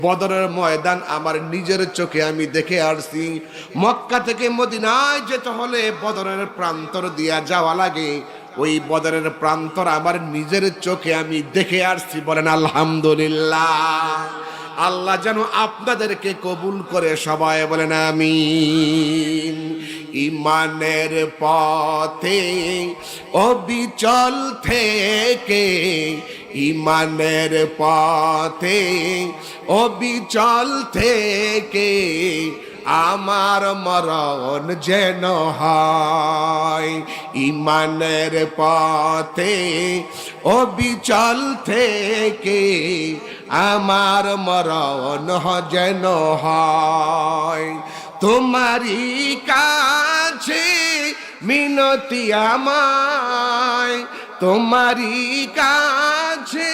বদরের ময়দান আমার নিজের চোখে আমি দেখে আসছি। মক্কা থেকে মদিনায় যেতে হলে বদরের প্রান্তর দিয়া যাওয়া লাগে। ওই বদরের প্রান্তর আমার নিজের চোখে আমি দেখে আসছি। বলেন আলহামদুলিল্লাহ। আল্লাহ যেন আপনাদেরকে কবুল করে, সবাই বলেন আমিন। ইমানের পথে অবিচল থেকে, ইমানের পথে অবিচল থেকে আমার মরণ যেন হয়। ইমানের পথে অবিচল থেকে আমার মরণ যেন হয়। তোমারই কাছে মিনতি আমায়, তোমারই কাছে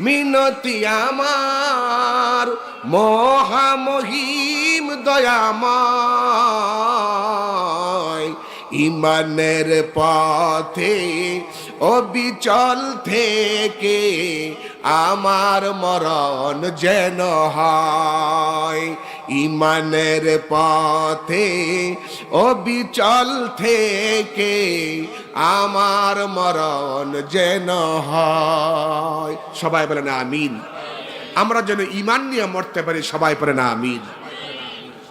মিনতি আমার, মহামহিম দয়াময়। ইমানের পথে অবিচল থেকে আমার মরণ যেন হয়। ইমানের পথে অবিচল থেকে আমার মরণ যেন হয়। সবাই বলেন আমিন। আমরা যেন ইমান নিয়ে মরতে পারি, সবাই বলেন আমিন।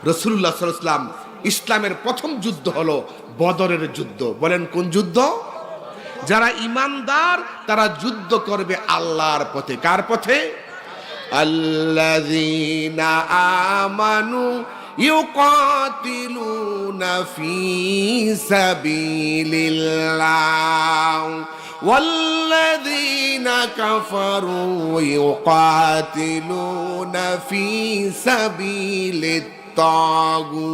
রাসূলুল্লাহ সাল্লাল্লাহু আলাইহি ওয়াসাল্লাম ইসলামের প্রথম যুদ্ধ হলো বদরের যুদ্ধ। বলেন কোন যুদ্ধ? যারা ইমানদার তারা যুদ্ধ করবে আল্লাহর পথে। কার পথে? আল্লাযীনা আমানু ইউকাতিলুনা ফী সাবিলিল্লাহ ওয়াল্লাযীনা কাফারু ইউকাতিলুনা ফী সাবিলিত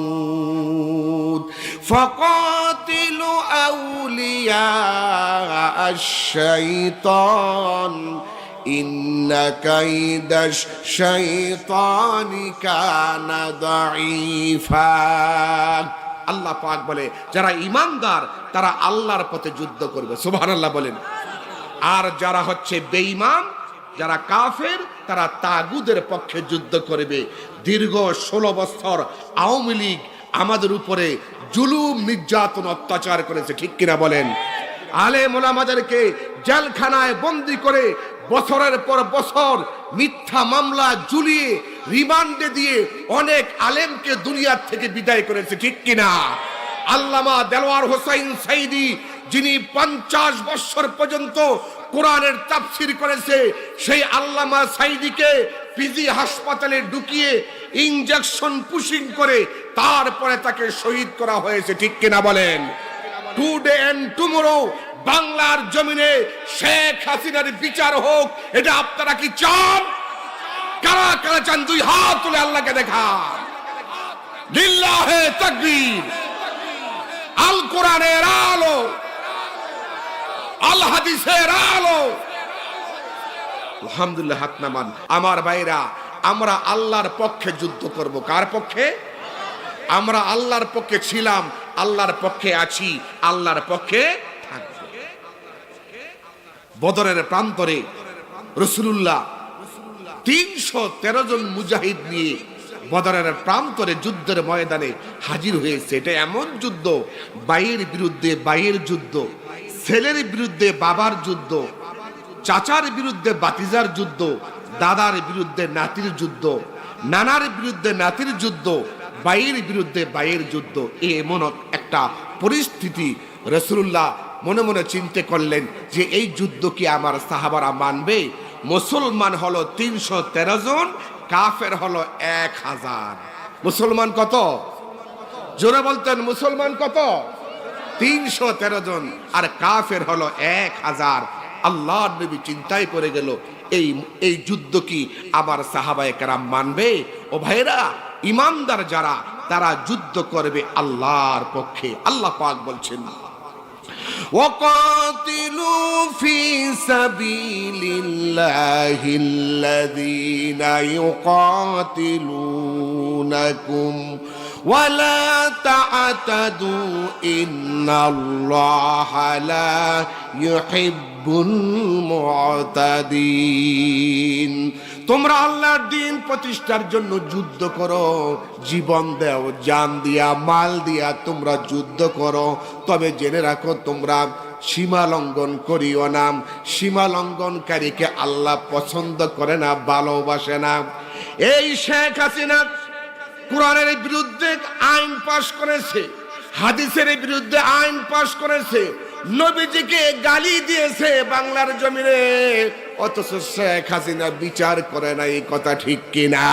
الطاغوت فقاتلوا أولياء الشيطان إن كيد الشيطان كان ضعيفا। আল্লাহ পাক বলে যারা ঈমানদার তারা আল্লাহর পথে যুদ্ধ করবে। সুবহানাল্লাহ বলেন। আর যারা হচ্ছে বেঈমান, যারা কাফের, তারা তাগুদের পক্ষে যুদ্ধ করবে। দীর্ঘ 16 বছর আওয়ামী লীগ আমাদের উপরে জুলুম, নির্যাতন, অত্যাচার করেছে, ঠিক কিনা বলেন? আলেম ওলামাদেরকে জেলখানায় বন্দি করে বছরের পর বছর মিথ্যা মামলা ঝুলিয়ে রিমান্ডে দিয়ে অনেক আলেমকে দুনিয়ার থেকে বিদায় করেছে, ঠিক কিনা? আল্লামা দেলোয়ার হোসাইন সাইদি, যিনি 50 বছর পর্যন্ত কোরআনের তাফসীর করেছে, সেই আল্লামা সাইদিকে পিজি হাসপাতালে ঢুকিয়ে ইনজেকশন পুশিং করে তারপরে তাকে শহীদ করা হয়েছে, ঠিক কিনা বলেন? টুডে এন্ড টুমরো বাংলার জমিনে শেখ হাসিনার বিচার হোক, এটা আপনারা কি চান? কারা কারা চান? দুই হাত তুলে আল্লাহকে দেখান। লিল্লাহে তাকবীর। আল কোরআনের আলো, আল হাদিসের আলো। আলহামদুলিল্লাহ, হাত নামান। আমার ভাইরা, আমরা আল্লাহর পক্ষে যুদ্ধ করব। কার পক্ষে? আমরা আল্লাহর পক্ষে ছিলাম, আল্লাহর পক্ষে আছি, আল্লাহর পক্ষে থাকব। বদরের প্রান্তরে রাসূলুল্লাহ 313 জন মুজাহিদ নিয়ে বদরের প্রান্তরে যুদ্ধের ময়দানে হাজির হয়েছে। এটা এমন যুদ্ধ, ভাইয়ের বিরুদ্ধে ভাইয়ের যুদ্ধ, ছেলের বিরুদ্ধে বাবার যুদ্ধ, চাচার বিরুদ্ধে বাতিজার যুদ্ধ, দাদার বিরুদ্ধে নাতির যুদ্ধ, নানার বিরুদ্ধে নাতির যুদ্ধ, ভাইয়ের বিরুদ্ধে ভাইয়ের যুদ্ধ। এমন একটা পরিস্থিতি রাসূলুল্লাহ মনে মনে চিন্তা করলেন যে এই যুদ্ধ কি আমার সাহাবারা মানবে? মুসলমান হলো 313 জন, কাফের হলো 1000। মুসলমান কত? জোরে বলতেন, মুসলমান কত? 313 জন, আর কাফের হলো 1000। আল্লাহর নবী চিন্তায় পড়ে গেল, এই যুদ্ধ কি আমার সাহাবায়ে কেরাম মানবে? ও ভাইরা, ইমানদার যারা তারা যুদ্ধ করবে আল্লাহর পক্ষে। আল্লাহ পাক বলছেন, وقاتلوا في سبيل الله الذين يقاتلونكم ولا تعتدوا إن الله لا يحب المعتدين। তোমরা আল্লাহর দিন প্রতিষ্ঠার জন্য যুদ্ধ করো, জীবন দাও, জান দিয়া, মাল দিয়া তোমরা যুদ্ধ করো। তবে জেনে রাখো তোমরা সীমা লঙ্ঘন করিও না। সীমা লঙ্ঘনকারীকে আল্লাহ পছন্দ করে না, ভালোবাসে না। এই শেখ হাসিনা কোরআনের বিরুদ্ধে আইন পাশ করেছে, হাদিসের বিরুদ্ধে আইন পাশ করেছে, নবীজিকে গালি দিয়েছে বাংলার জমিনে, অথচ শেখ হাসিনা বিচার করে না। এই কথা ঠিক কিনা?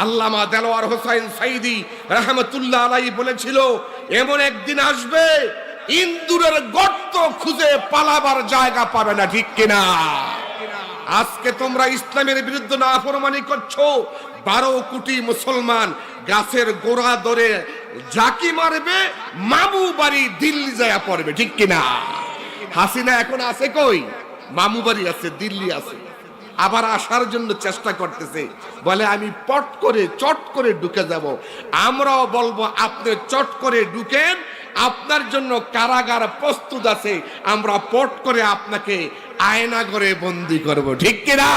আল্লামা দেলোয়ার হোসাইন সাইদি রাহমাতুল্লাহ আলাইহি বলেছিল, এমন একদিন আসবে ইন্দুরের গর্ত খুঁজে পালাবার জায়গা পাবে না। ঠিক কিনা? আজকে তোমরা ইসলামের বিরুদ্ধে নাফরমানি করছো। 12 কোটি মুসলমান গাছের গোড়া ধরে ঝাঁকি মারবে, মামু বাড়ি দিল্লি যায় পড়বে। ঠিক কিনা? হাসিনা এখন আছে কই? মামু বাড়ি আছে, দিল্লি আছে। আবার আসার জন্য চেষ্টা করতেছে, বলে আমি পট করে চট করে ঢুকে যাব। আমরাও বলবো আপনি চট করে ঢুকেন, আপনার জন্য কারাগার প্রস্তুত আছে, আমরা পট করে আপনাকে আয়না করে বন্দি করব। ঠিক কিনা?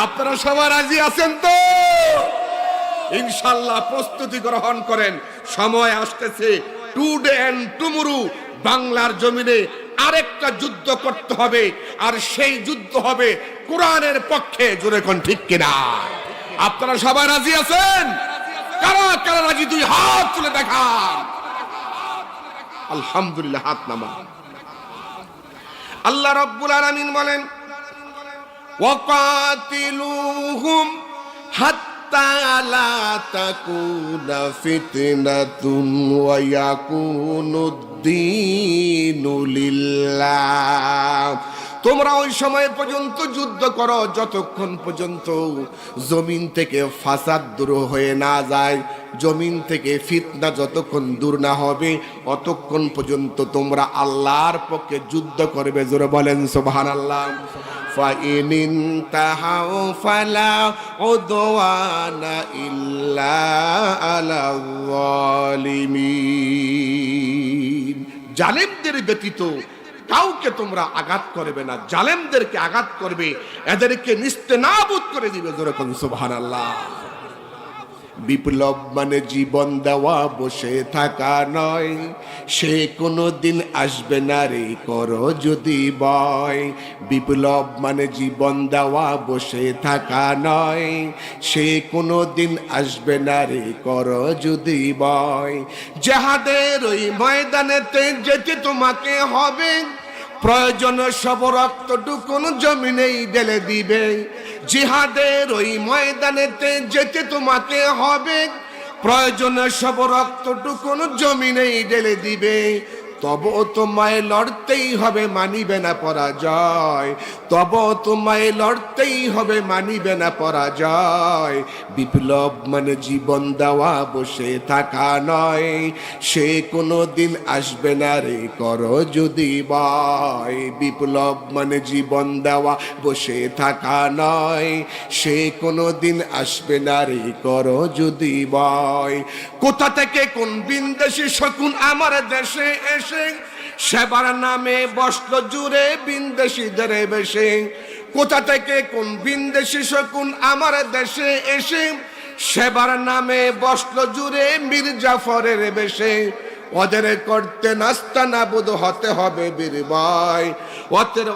আপনারা সবাই রাজি আছেন তো? ইনশাআল্লাহ প্রস্তুতি গ্রহণ করেন, সময় আসতেছে। টুডে এন্ড টুমরু বাংলার জমিনে আরেকটা যুদ্ধ করতে হবে, আর সেই যুদ্ধ হবে কোরআনের পক্ষে। জোরে কোন ঠিক কিনা? আপনারা সবাই রাজি আছেন? কারা কারা রাজি? 2 হাত তুলে দেখান। আলহামদুলিল্লাহ, হাত নামা। আল্লাহ রাব্বুল আলামিন বলেন, ওয়াকাতিলুহুম হাত্তা লা তাকুনা ফিতনাতুন ওয়া ইয়াকুনুদ-দীনু লিল্লাহ। তোমরা ওই সময় পর্যন্ত যুদ্ধ করো যতক্ষণ পর্যন্ত জমিন থেকে ফাসাদ দূর হয়ে না যায়, জমিন থেকে ফিতনা যতক্ষণ দূর না হবে, অতক্ষণ পর্যন্ত তোমরা আল্লাহর পক্ষে যুদ্ধ করবে। জোরে বলেন সুবহানাল্লাহ। فَإِنِ انْتَهَوْا فَلَا عُدْوَانَ إِلَّا عَلَى الظَّالِمِينَ। জালেমদের ব্যতীত কাউকে তোমরা আঘাত করবে না। জালেমদেরকে আঘাত করবে, এদেরকে নিস্তেনাবুদ করে দিবে। জোরে বলেন সুবহানাল্লাহ। বিপ্লব মানে জীবন দেওয়া, বসে থাকা নয়। সে কোনো দিন আসবে না রে, করো যদি ভয়। বিপ্লব মানে জীবন দেওয়া, বসে থাকা নয়। সে কোনো দিন আসবে না রে, করো যদি ভয়। জিহাদের ওই ময়দানেতে যেতে তোমাকে হবে, প্রয়োজন সব রক্তটুকুন জমিনেই ঢেলে দিবে। জিহাদের ওই ময়দানেতে যেতে তোমাকে হবে, প্রয়োজনে সব রক্তটুকুন জমিনেই ঢেলে দিবে। তবু তোমায় লড়তেই হবে, মানিবে না পরাজয়। তবু তোমায় লড়তেই হবে, মানিবে না পরাজয়। বিপ্লব মানে জীবন দেওয়া, বসে থাকা নয়। সে কোনো দিন আসবে না রে, করো যদি ভয়। বিপ্লব মানে জীবন দেওয়া, বসে থাকা নয়। সে কোনো দিন আসবে না রে, করো যদি ভয়। কোথা থেকে কোন বিন্দেশি শকুন আমার দেশে এসে সেবার নামে বসলো জুড়ে বিন্দেশিদের বেশে। কোথা থেকে কোন বিন্দেশি শকুন আমার দেশে এসে সেবার নামে বসলো জুড়ে মীর জাফরের বেশে। ওদের করতে নাস্তানাবুদ হতে হবে বীর ভাই,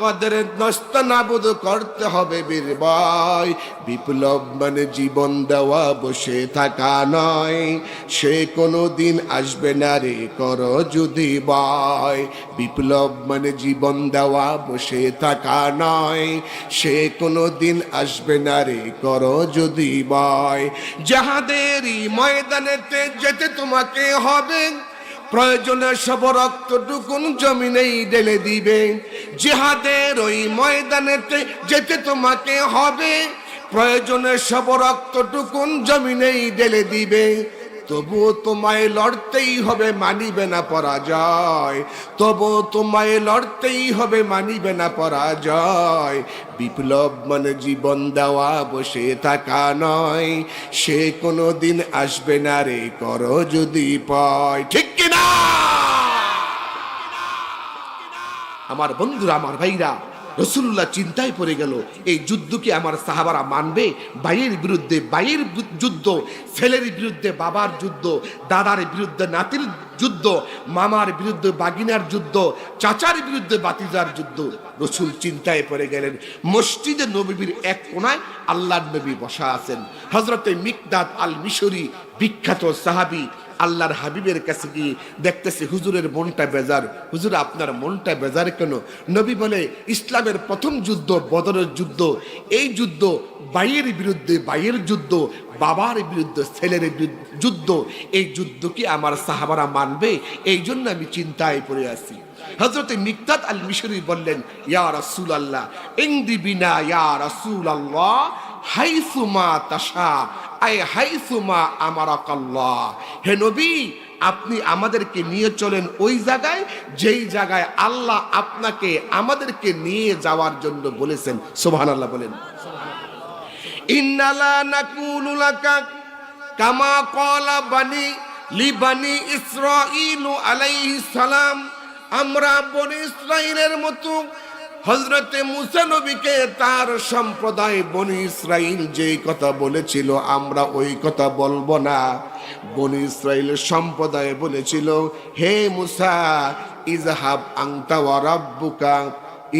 ওদের নাস্তানাবুদ করতে হবে বীর ভাই। বিপ্লব মানে জীবন দেওয়া, বসে থাকা নয়। সে কোনো দিন আসবে না রে, করো যদি ভয়। বিপ্লব মানে জীবন দেওয়া, বসে থাকা নয়। সে কোনো দিন আসবে না রে, করো যদি ভয়। যাহাদেরই ময়দানেতে যেতে তোমাকে হবে, প্রয়োজনে সব রক্তটুকুন জমিনেই ঢেলে দিবে। জিহাদের ওই ময়দানেতে যেতে তোমাকে হবে, প্রয়োজনে সব রক্তটুকুন জমিনেই ঢেলে দিবে। তবুও তোমায় লড়তেই হবে, মানিবে না পরাজয়। তবুও তোমায় লড়তেই হবে, মানিবে না পরাজয়। বিপ্লব মানে জীবন দেওয়া, বসে থাকা নয়। সে কোনো দিন আসবে না রে, করো যদি ভয়। ঠিক কিনা? আমার বন্ধুরা, আমার ভাইরা, রাসূলুল্লাহ চিন্তায় পড়ে গেল, এই যুদ্ধ কি আমার সাহাবারা মানবে? ভাইয়ের বিরুদ্ধে ভাইয়ের যুদ্ধ, ছেলের বিরুদ্ধে বাবার যুদ্ধ, দাদার বিরুদ্ধে নাতির যুদ্ধ, মামার বিরুদ্ধে বাগিনার যুদ্ধ, চাচার বিরুদ্ধে বাতিজার যুদ্ধ। রাসূল চিন্তায় পড়ে গেলেন। মসজিদে নববীর এক কোণায় আল্লাহর নবী বসা আছেন। হযরতে মিকদাদ আল মিশরি, বিখ্যাত সাহাবী, আল্লাহর হাবিবের কাছে গিয়ে দেখতেছে হুজুরের মনটা বেজার। হুজুর, আপনার মনটা বেজার কেন? নবী বলে, ইসলামের প্রথম যুদ্ধ বদরের যুদ্ধ। এই যুদ্ধ ভাইয়ের বিরুদ্ধে ভাইয়ের যুদ্ধ, বাবার বিরুদ্ধে ছেলের যুদ্ধ। এই যুদ্ধ কি আমার সাহাবারা মানবে? এই জন্য আমি চিন্তায় পড়ে আছি। হযরতে মিকদাদ আল মিশরি বললেন, ইয়া রাসূলুল্লাহ, ইনদি বিনা ইয়া রাসূলুল্লাহ হাইসুমা তাশা, আই হাইসুমা আমারাকাল্লাহ। হে নবী, আপনি আমাদেরকে নিয়ে চলেন ওই জায়গায় যেই জায়গায় আল্লাহ আপনাকে আমাদেরকে নিয়ে যাওয়ার জন্য বলেছেন। সুবহানাল্লাহ বলেন। ইন্না লা নাকুলু লাকা কামা ক্বালা বানি লিবানি ইসরাঈল আলাইহিস সালাম। আমরা বনি ইসরাঈলের মতো হযরতে মুসা নবীকে তার সম্প্রদায় বনি ইসরাঈল যেই কথা বলেছিল আমরা ওই কথা বলবো না। বনি ইসরাঈলের সম্প্রদায় বলেছিল, হে মুসা, ইযহাব আনতা ওয়া রাব্বুকা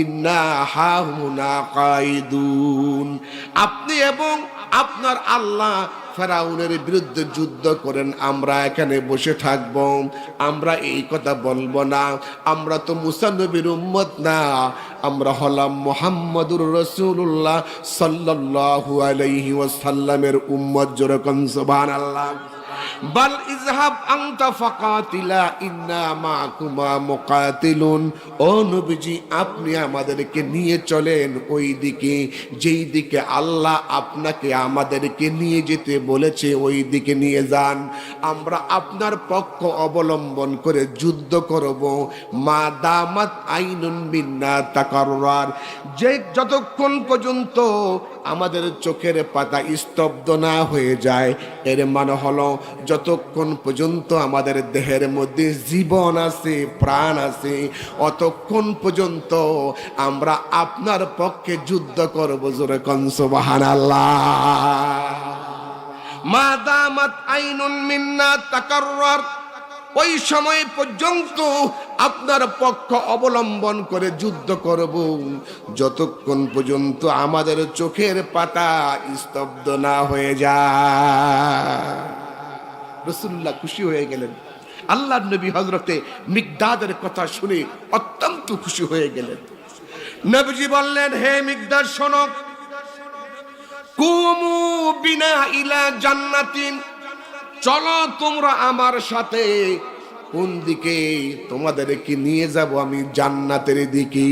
ইন্না হাহুনা কাইদুন। আপনি এবং আপনার আল্লাহ ফেরাউনের বিরুদ্ধে যুদ্ধ করেন, আমরা এখানে বসে থাকব, আমরা এই কথা বলবো না। আমরা তো মুসা নবীর উম্মত না, আমরা হলাম মুহাম্মদুর রাসূলুল্লাহ সাল্লাল্লাহু আলাইহি ওয়াসাল্লামের উম্মত। যেরকম সুবহানাল্লাহ। বাল ইযহাব আনতা ফাকাতিলা ইন্না মাকুমা মুকাতিলুন। ও নবীজি, আপনি আমাদেরকে নিয়ে চলেন ওই দিকে যেই দিকে আল্লাহ আপনাকে আমাদেরকে নিয়ে যেতে বলেছে, ওই দিকে নিয়ে যান। আমরা আপনার পক্ষ অবলম্বন করে যুদ্ধ করব। মা দামাত আইনুন বিন্না তাকাররার, যে যতক্ষণ পর্যন্ত আমাদের চোখের পাতা স্তব্ধ না হয়ে যায়, এর মানে হলো যতক্ষণ পর্যন্ত আমাদের দেহের মধ্যে জীবন আছে, প্রাণ আছে, অতক্ষণ পর্যন্ত আমরা আপনার পক্ষে যুদ্ধ করব। জোরে কোন সুবহানাল্লাহ। মা দামাত আইনুন মিন্না তাকাররার, ওই সময় পর্যন্ত আপনার পক্ষ অবলম্বন করে যুদ্ধ করব, যতক্ষণ পর্যন্ত আমাদের চোখের পাতা স্তব্ধ না হয়ে যায়। রাসূলুল্লাহ খুশি হয়ে গেলেন। আল্লাহর নবী হযরতে মিকদাদের কথা শুনে অত্যন্ত খুশি হয়ে গেলেন। নবীজি বললেন, হে মিকদাদ, শোনো, কুমু বিনা ইলা জান্নাতিন, চলো তোমরা আমার সাথে। কোন দিকে? তোমাদেরকে নিয়ে যাব আমি জান্নাতের দিকে।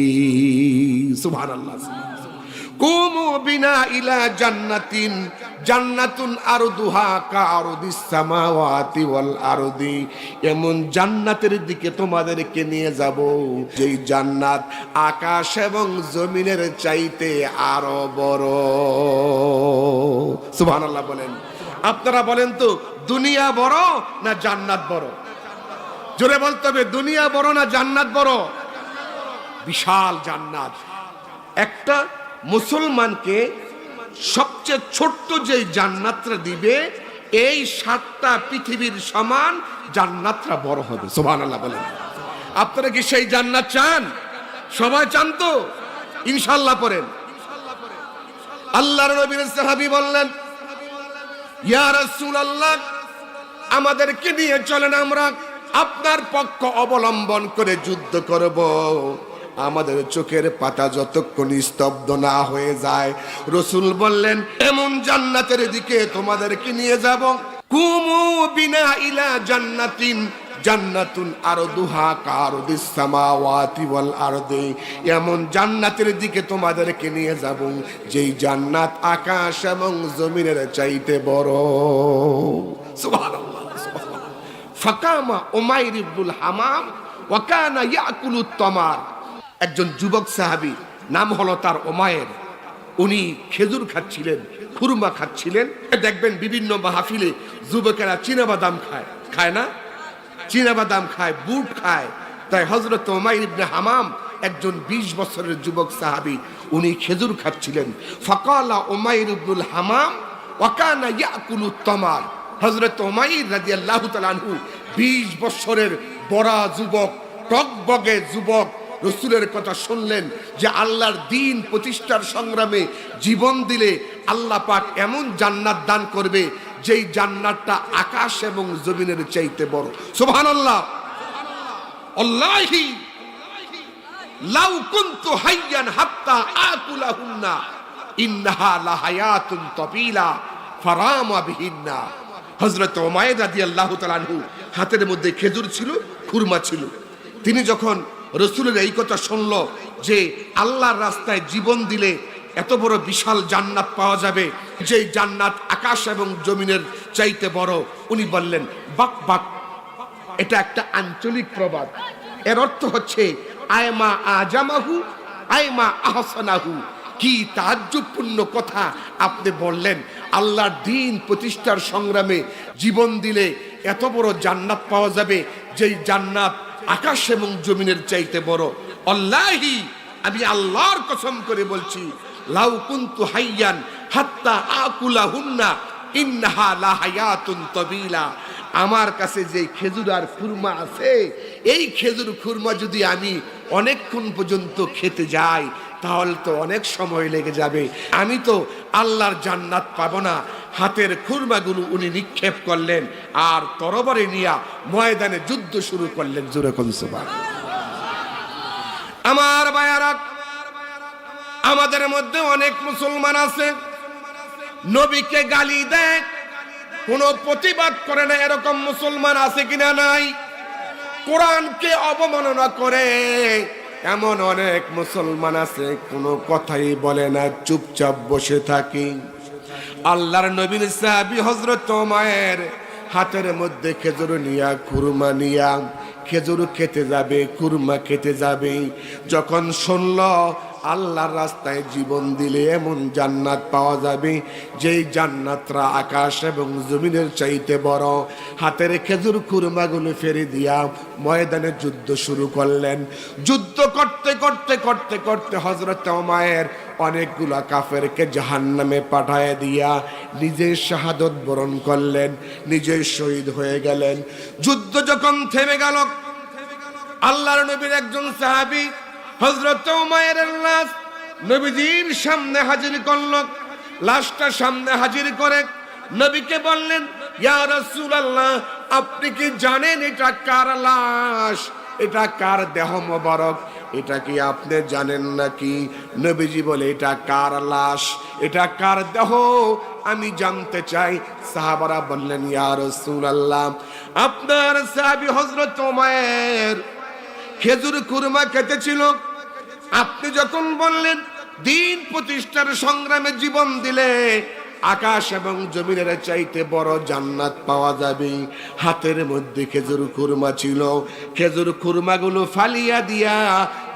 সুবহানাল্লাহ। কুমু বিনা ইলা জান্নাতিন, জান্নাতুন আরদুহা কাআরদিস সামাওয়াতি ওয়াল আরদি। এমন জান্নাতের দিকে তোমাদেরকে নিয়ে যাব যেই জান্নাত আকাশ এবং জমিনের চাইতে আরো বড়। সুবহানাল্লাহ বলেন। আপনারা বলেন তো, দুনিয়া বড় না জান্নাত বড়? জোরে বলতে হবে, দুনিয়া বড় না জান্নাত বড়? বিশাল জান্নাত। একটা মুসলমানকে সবচেয়ে ছোট্ট যে জান্নাতটা দিবে, এই 7টা পৃথিবীর সমান জান্নাতটা বড় হবে। সুবহানাল্লাহ বলেন। আপনারা কি সেই জান্নাত চান? সবাই চান তো? ইনশাআল্লাহ পড়েন। আল্লাহর নবীর সাহাবী বললেন, ইয়া রাসূলুল্লাহ, আমাদেরকে নিয়ে চলেন, আমরা আপনার পক্ষ অবলম্বন করে যুদ্ধ করব। আমাদের চোখের পাতা যতক্ষণ স্তব্ধ না হয়ে যায়। রাসূল বললেন, এমন জান্নাতের দিকে তোমাদেরকে নিয়ে যাব। কুমু বিনা ইলা জান্নাতিন, জান্নাতুন আরদুহা কাআরদিস সামাওয়াতি ওয়াল আরদি। এমন জান্নাতের দিকে তোমাদেরকে নিয়ে যাব যেই জান্নাত আকাশ এবং জমিনের চাইতে বড়। সুবহানাল্লাহ। ফাকামা উমাইর ইবনুল হামাম ওয়া কানা ইয়াকুলুত তামার। একজন যুবক সাহাবী, নাম হলো তার উমাইর। উনি খেজুর খাচ্ছিলেন, খুরমা খাচ্ছিলেন। দেখবেন বিভিন্ন মাহফিলে যুবকেরা চীনাবাদাম খায়, খায় না? চীনাবাদাম খায়, বুট খায়। তাই হযরত উমাইর ইবনে হামাম একজন 20 বছরের যুবক সাহাবী, উনি খেজুর খাচ্ছিলেন। ফাকালা উমাইর ইবনুল হামাম ওয়া কানা ইয়াকুলুত তামার। হযরত উমাইর রাদিয়াল্লাহু তাআলা আনহু 20 বছরের বড় যুবক, টকবগে যুবক, রসুলের কথা শুনলেন যে আল্লাহর দ্বীন প্রতিষ্ঠার সংগ্রামে জীবন দিলে আল্লাহ পাক এমন জান্নাত দান করবে যেই জান্নাতটা আকাশ এবং জমিনের চাইতে বড়। সুবহানাল্লাহ। আল্লাহি লাউ কুনতু হাইয়ান হাত্তা আকুলাহুন্না ইন্নাহা লাহায়াতুন তাবিলা ফারামা বিহিন্না। হযরত উমাইর রাদিয়াল্লাহু তাআলা আনহু হাতের মধ্যে খেজুর ছিল, খুরমা ছিল। তিনি যখন রসুলের এই কথা শুনল যে আল্লাহর রাস্তায় জীবন দিলে এত বড় বিশাল জান্নাত পাওয়া যাবে, যেই জান্নাত আকাশ এবং জমিনের চাইতে বড়, উনি বললেন বাক বাক। এটা একটা আঞ্চলিক প্রবাদ। এর অর্থ হচ্ছে আয়মা আজামাহু আয়মা আহসানাহু। কি তাজ্জুবপূর্ণ কথা আপনি বললেন। আল্লাহর দ্বীন প্রতিষ্ঠার সংগ্রামে জীবন দিলে এত বড় জান্নাত পাওয়া যাবে, যেই জান্নাত আকাশ এবং জমিনের চাইতে বড়। আল্লাহি, আমি আল্লাহর কসম করে বলছি, লাউ কুনতু হাইয়ান হাত্তা আকুলাহুন্না ইন্নাহা লাহায়াতুন তাবিলা। আমার কাছে যে খেজুর আর খুরমা আছে, এই খেজুর খুরমা যদি আমি অনেকক্ষণ পর্যন্ত খেতে যাই তাহলে তো অনেক সময় লেগে যাবে, আমি তো আল্লাহর জান্নাত পাবো না। হাতের খুরমাগুলো উনি নিক্ষেপ করলেন আর তরবারি নিয়ে ময়দানে যুদ্ধ শুরু করলেন। জোরে কোন সুবহানাল্লাহ। আমার ভাইয়ারা, আমাদের মধ্যে অনেক মুসলমান আছে নবীকে গালি দেয়, কোনো প্রতিবাদ করে না, এরকম মুসলমান আছে কিনা নাই? কোরআনকে অবমাননা করে এমন অনেক মুসলমান আছে, কোনো কথাই বলে না, চুপচাপ বসে থাকে। আল্লাহর নবীর সাহাবী হযরত উমাইর হাতের মধ্যে খেজুর নিয়া, খুরমা নিয়া খেজুর খেতে যাবে, খুরমা খেতে যাবে। যখন শুনল আল্লাহর রাস্তায় জীবন দিলে এমন জান্নাত পাওয়া যাবে যেই জান্নাতরা আকাশ এবং জমিনের চাইতে বড়, হাতের খেজুর খুরমাগুলো ফেলে দিয়া ময়দানে যুদ্ধ শুরু করলেন। যুদ্ধ করতে করতে করতে করতে হযরত উমাইর অনেকগুলা কাফেরকে জাহান্নামে পাঠায় দিয়া নিজে শাহাদত বরণ করলেন, নিজে শহীদ হয়ে গেলেন। যুদ্ধ যখন থেমে গেল, আল্লাহর নবীর একজন সাহাবী হযরত উমাইরের লাশ নবীজির সামনে হাজির করল। লাশটা সামনে হাজির করে নবীকে বললেন, ইয়া রাসূলুল্লাহ, আপনি কি জানেন এটা কার লাশ? এটা কার দেহ মোবারক? এটা কি আপনি জানেন নাকি? নবীজি বলে, এটা কার লাশ, এটা কার দেহ আমি জানতে চাই। সাহাবারা বললেন, ইয়া রাসূলুল্লাহ, আপনার সাহাবী হযরত উমাইর খেজুর খুরমা খেতেছিল, আপনি যখন বললেন দ্বীন প্রতিষ্ঠার সংগ্রামে জীবন দিলে আকাশ এবং জমিনের চাইতে বড় জান্নাত পাওয়া যাবে, হাতের মধ্যে খেজুর খুরমা ছিল, খেজুর খুরমাগুলো ফালিয়া দিয়া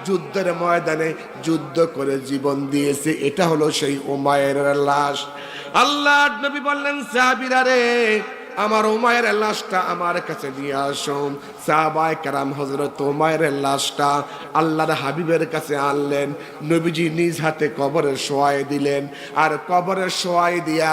যুদ্ধের ময়দানে যুদ্ধ করে জীবন দিয়েছে, এটা হলো সেই উমাইরের লাশ। আল্লাহর নবী বললেন, সাহাবীরা রে, আমার উমাইরের লাশটা আমার কাছে নিয়ে আসুন। সাহাবায়ে কেরাম হযরত উমাইরের লাশটা আল্লাহর হাবিবের কাছে আনলেন। নবীজি নিজ হাতে কবরে শোয়াই দিলেন, আর কবরে শোয়াই দিয়া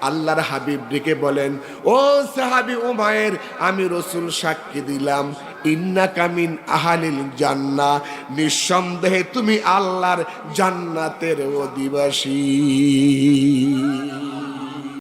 আল্লাহর হাবিব ডেকে বলেন, ও সাহাবী উমাইর, আমি রাসূল সাক্ষী দিলাম, ইন্নাকা মিন আহলিল জান্নাহ, নিঃসন্দেহে তুমি আল্লাহর জান্নাতের অধিবাসী।